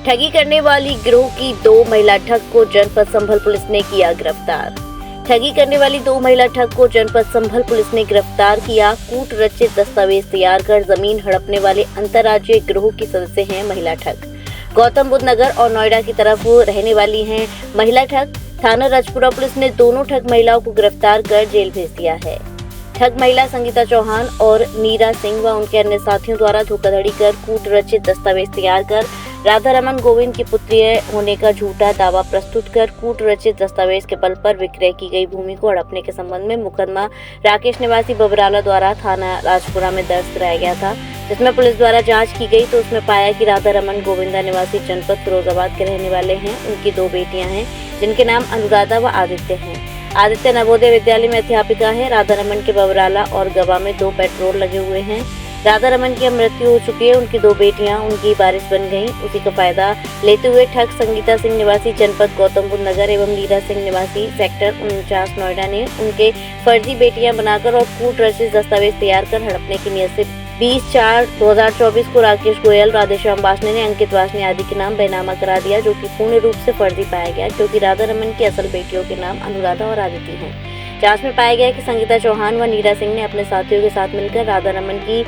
ठगी करने वाली गिरोह की 2 महिला ठग को जनपद संभल पुलिस ने किया गिरफ्तार। ठगी करने वाली 2 महिला ठग को जनपद संभल पुलिस ने गिरफ्तार किया। कूट रचित दस्तावेज तैयार कर जमीन हड़पने वाले अंतर्राज्यीय गिरोह की सदस्य हैं महिला ठग। गौतम बुद्ध नगर और नोएडा की तरफ रहने वाली हैं महिला ठग। थाना राजपुरा पुलिस ने दोनों ठग महिलाओं को गिरफ्तार कर जेल भेज दिया है। ठग महिला संगीता चौहान और नीरा सिंह व उनके अन्य साथियों द्वारा धोखाधड़ी कर कूट रचित दस्तावेज तैयार कर राधा रमन गोविंद की पुत्री होने का झूठा दावा प्रस्तुत कर कूट रचित दस्तावेज के बल पर विक्रय की गई भूमि को हड़पने के संबंध में मुकदमा राकेश निवासी बबराला द्वारा थाना राजपुरा में दर्ज कराया गया था, जिसमें पुलिस द्वारा जांच की गई तो उसमें पाया कि राधा रमन गोविंदा निवासी जनपद फिरोजाबाद के रहने वाले हैं। उनकी 2 बेटियां हैं जिनके नाम अनुराधा व आदित्य हैं। आदित्य नवोदय विद्यालय में अध्यापिका है। राधा रमन के बबराला और गवा में 2 पेट्रोल लगे हुए हैं। राधा रमन की मृत्यु हो चुकी है। उनकी 2 बेटियां उनकी वारिस बन गईं। उसी का फायदा लेते हुए ठग संगीता सिंह निवासी जनपद गौतम बुद्ध नगर एवं नीरा सिंह निवासी सेक्टर 49 नोएडा ने उनके फर्जी बेटियां बनाकर और कूट रचित दस्तावेज तैयार कर हड़पने की नीयत से 20/4/2024 को राकेश गोयल, राधेश्याम वासने ने अंकित वासने आदि के नाम बेनामा करा दिया, जो कि पूर्ण रूप से फर्जी पाया गया, क्योंकि राधा रमन की असल बेटियों के नाम अनुराधा और आदिति हैं। जांच में पाया गया कि संगीता चौहान व नीरा सिंह ने अपने साथियों के साथ मिलकर राधा रमन की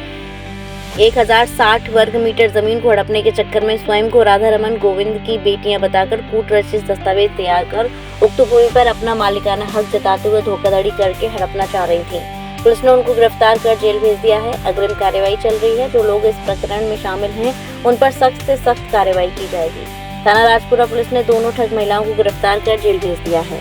1060 वर्ग मीटर जमीन को हड़पने के चक्कर में स्वयं को राधा रमन गोविंद की बेटियां बताकर कूट रचित दस्तावेज तैयार कर उक्त भूमि पर अपना मालिकाना हक जताते हुए धोखाधड़ी करके हड़पना चाह रही थी। पुलिस ने उनको गिरफ्तार कर जेल भेज दिया है। अग्रिम कार्रवाई चल रही है। जो लोग इस प्रकरण में शामिल हैं उन पर सख्त से सख्त कार्रवाई की जाएगी। थाना राजपुरा पुलिस ने दोनों ठग महिलाओं को गिरफ्तार कर जेल भेज दिया है।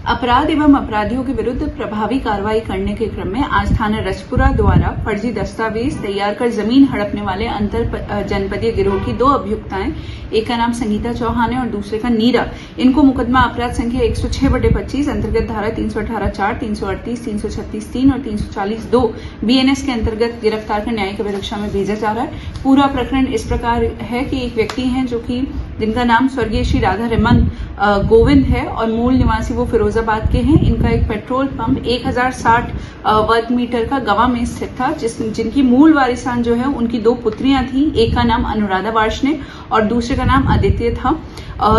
अपराध एवं अपराधियों के विरुद्ध प्रभावी कार्रवाई करने के क्रम में आज थाना राजपुरा द्वारा फर्जी दस्तावेज तैयार कर जमीन हड़पने वाले अंतर जनपदीय गिरोह की 2 अभियुक्ताएं, एक का नाम संगीता चौहान है और दूसरे का नीरा, इनको मुकदमा अपराध संख्या 106/25 अंतर्गत धारा 318(4), 338, 336(3) और 340(2) BNS के अंतर्गत गिरफ्तार कर न्यायिक अभिरक्षा में भेजा जा रहा है। पूरा प्रकरण इस प्रकार है कि एक व्यक्ति है जिनका नाम स्वर्गीय श्री राधा रमन गोविंद है और मूल निवासी वो फिरोजाबाद के हैं। इनका एक पेट्रोल पंप 1060 वर्ग मीटर का गवा में स्थित था, जिनकी मूल वारिसान जो है उनकी 2 पुत्रियां थी। एक का नाम अनुराधा वार्ष्णे और दूसरे का नाम आदित्य था।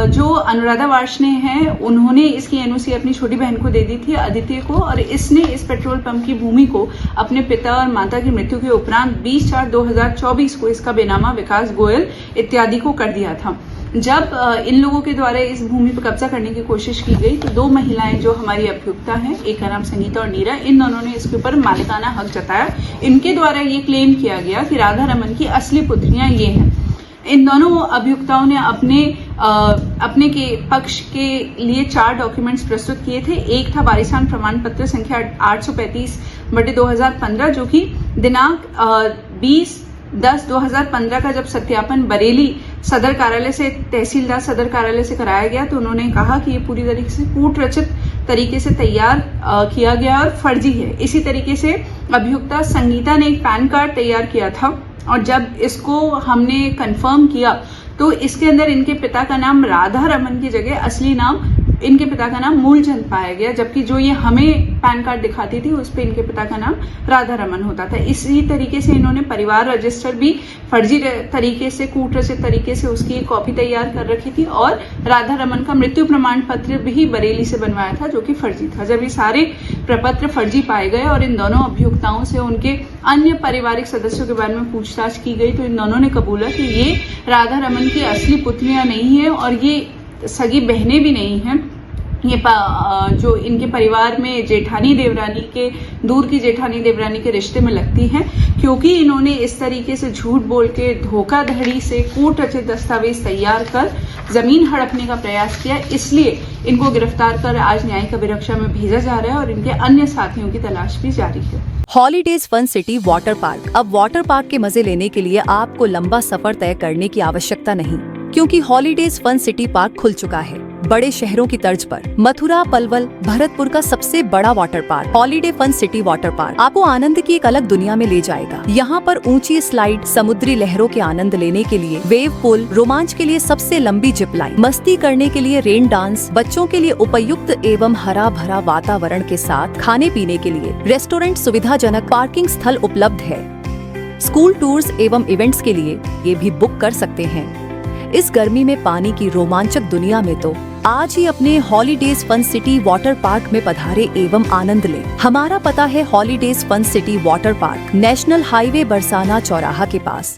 जो अनुराधा वार्ष्णे है उन्होंने इसकी एनओसी अपनी छोटी बहन को दे दी थी आदित्य को, और इसने इस पेट्रोल पंप की भूमि को अपने पिता और माता की मृत्यु के उपरांत 20/4/2024 को इसका बेनामा विकास गोयल इत्यादि को कर दिया था। जब इन लोगों के द्वारा इस भूमि पर कब्जा करने की कोशिश की गई तो 2 महिलाएं जो हमारी अभियुक्ता हैं, एक का नाम संगीता और नीरा, इन दोनों ने इसके ऊपर मालिकाना हक जताया। इनके द्वारा ये क्लेम किया गया कि राधा रमन की असली पुत्रियां ये हैं। इन दोनों अभियुक्ताओं ने अपने के पक्ष के लिए 4 डॉक्यूमेंट्स प्रस्तुत किए थे। एक था वारिसान प्रमाण पत्र संख्या 835/2015, जो कि दिनांक 20/10/2015 का जब सत्यापन बरेली सदर कार्यालय से, तहसीलदार सदर कार्यालय से कराया गया तो उन्होंने कहा कि ये पूरी तरीके से कूट रचित तरीके से तैयार किया गया और फर्जी है। इसी तरीके से अभियुक्ता संगीता ने एक पैन कार्ड तैयार किया था और जब इसको हमने कंफर्म किया तो इसके अंदर इनके पिता का नाम राधा रमन की जगह असली नाम इनके पिता का नाम मूलचंद पाया गया, जबकि जो ये हमें पैन कार्ड दिखाती थी उस पे इनके पिता का नाम राधा रमन होता था। इसी तरीके से इन्होंने परिवार रजिस्टर भी फर्जी तरीके से, कूट रचित तरीके से उसकी एक कॉपी तैयार कर रखी थी और राधा रमन का मृत्यु प्रमाण पत्र भी बरेली से बनवाया था, जो कि फर्जी था। जब ये सारे प्रपत्र फर्जी पाए गए और इन दोनों अभियुक्ताओं से उनके अन्य पारिवारिक सदस्यों के बारे में पूछताछ की गई तो इन दोनों ने कबूला कि ये राधा रमन की असली पुत्रियां नहीं है और ये सगी बहनें भी नहीं हैं। ये जो इनके परिवार में जेठानी देवरानी के, दूर की जेठानी देवरानी के रिश्ते में लगती हैं, क्योंकि इन्होंने इस तरीके से झूठ बोल के धोखाधड़ी से कूट रचित दस्तावेज तैयार कर जमीन हड़पने का प्रयास किया। इसलिए इनको गिरफ्तार कर आज न्यायिक अभिरक्षा में भेजा जा रहा है और इनके अन्य साथियों की तलाश भी जारी है। Holidays fun city water park. अब वाटर पार्क के मजे लेने के लिए आपको लंबा सफर तय करने की आवश्यकता नहीं, क्योंकि हॉलीडेज फन सिटी पार्क खुल चुका है। बड़े शहरों की तर्ज पर मथुरा, पलवल, भरतपुर का सबसे बड़ा water park holiday fun city water park आपको आनंद की एक अलग दुनिया में ले जाएगा। यहाँ पर ऊंची स्लाइड, समुद्री लहरों के आनंद लेने के लिए वेव पूल, रोमांच के लिए सबसे लंबी जिप लाइन, मस्ती करने के लिए रेन डांस, बच्चों के लिए उपयुक्त एवं हरा भरा वातावरण के साथ खाने पीने के लिए रेस्टोरेंट, सुविधाजनक पार्किंग स्थल उपलब्ध है। स्कूल टूर्स एवं इवेंट्स के लिए ये भी बुक कर सकते हैं। इस गर्मी में पानी की रोमांचक दुनिया में तो आज ही अपने holidays fun city water park में पधारे एवं आनंद लें। हमारा पता है holidays fun city water park, national highway Barsana चौराहा के पास।